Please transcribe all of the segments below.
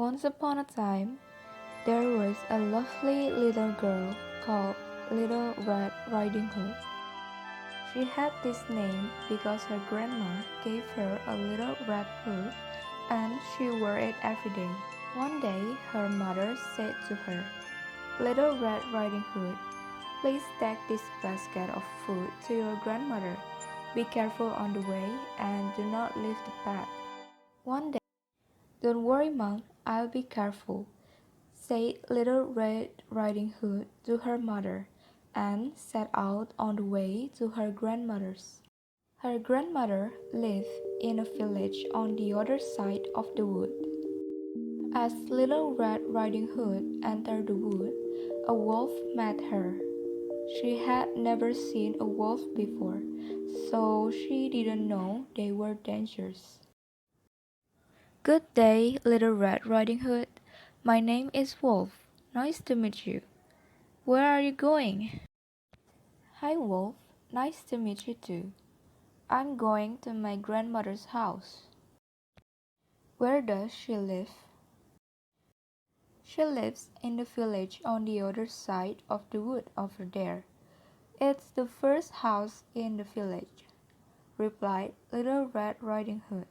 Once upon a time, there was a lovely little girl called Little Red Riding Hood. She had this name because her grandma gave her a little red hood and she wore it every day. One day, her mother said to her, "Little Red Riding Hood, please take this basket of food to your grandmother. Be careful on the way and do not leave the path." One day, "Don't worry, Mom, I'll be careful," said Little Red Riding Hood to her mother, and set out on the way to her grandmother's. Her grandmother lived in a village on the other side of the wood. As Little Red Riding Hood entered the wood, a wolf met her. She had never seen a wolf before, so she didn't know they were dangerous. "Good day, Little Red Riding Hood. My name is Wolf. Nice to meet you. Where are you going?" "Hi, Wolf. Nice to meet you too. I'm going to my grandmother's house." "Where does she live?" "She lives in the village on the other side of the wood over there. It's the first house in the village," replied Little Red Riding Hood.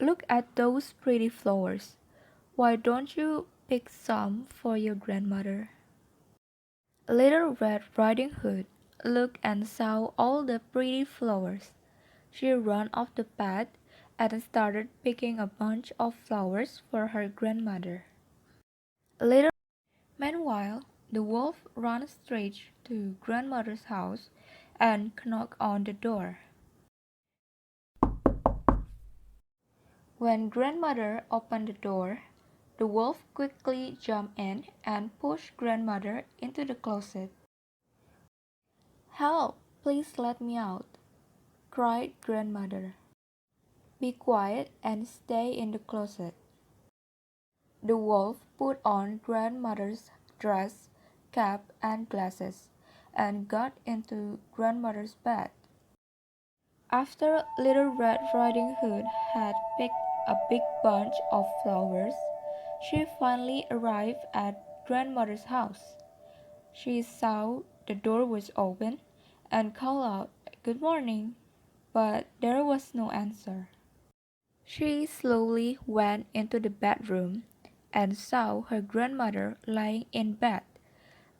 Look at those pretty flowers. Why don't you pick some for your grandmother?" Little Red Riding Hood looked and saw all the pretty flowers. She ran off the path and started picking a bunch of flowers for her grandmother. Little Meanwhile, the wolf ran straight to grandmother's house and knocked on the door. When grandmother opened the door, the wolf quickly jumped in and pushed grandmother into the closet. "Help! Please let me out!" cried grandmother. "Be quiet and stay in the closet." The wolf put on grandmother's dress, cap, and glasses, and got into grandmother's bed. After Little Red Riding Hood had picked a big bunch of flowers, she finally arrived at grandmother's house. She saw the door was open and called out, "Good morning," but there was no answer. She slowly went into the bedroom and saw her grandmother lying in bed,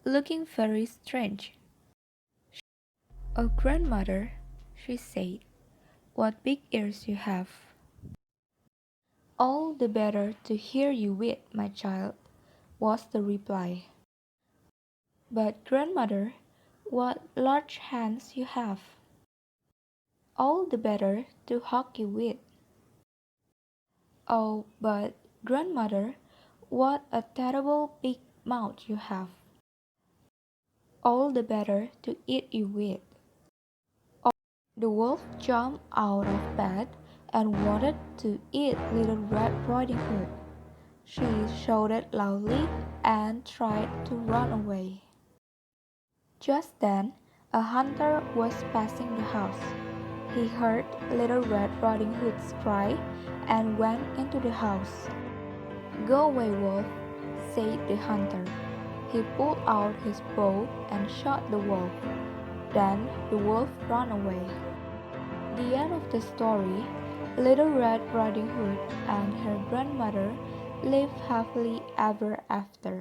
looking very strange. "Oh, grandmother," she said, "what big ears you have." "All the better to hear you with, my child," was the reply. "But, grandmother, what large hands you have." "All the better to hug you with." "Oh, but, grandmother, what a terrible big mouth you have." "All the better to eat you with." The wolf jumped out of bed and wanted to eat Little Red Riding Hood. She shouted loudly and tried to run away. Just then, a hunter was passing the house. He heard Little Red Riding Hood's cry and went into the house. "Go away, wolf," said the hunter. He pulled out his bow and shot the wolf. Then the wolf ran away. The end of the story. Little Red Riding Hood and her grandmother lived happily ever after.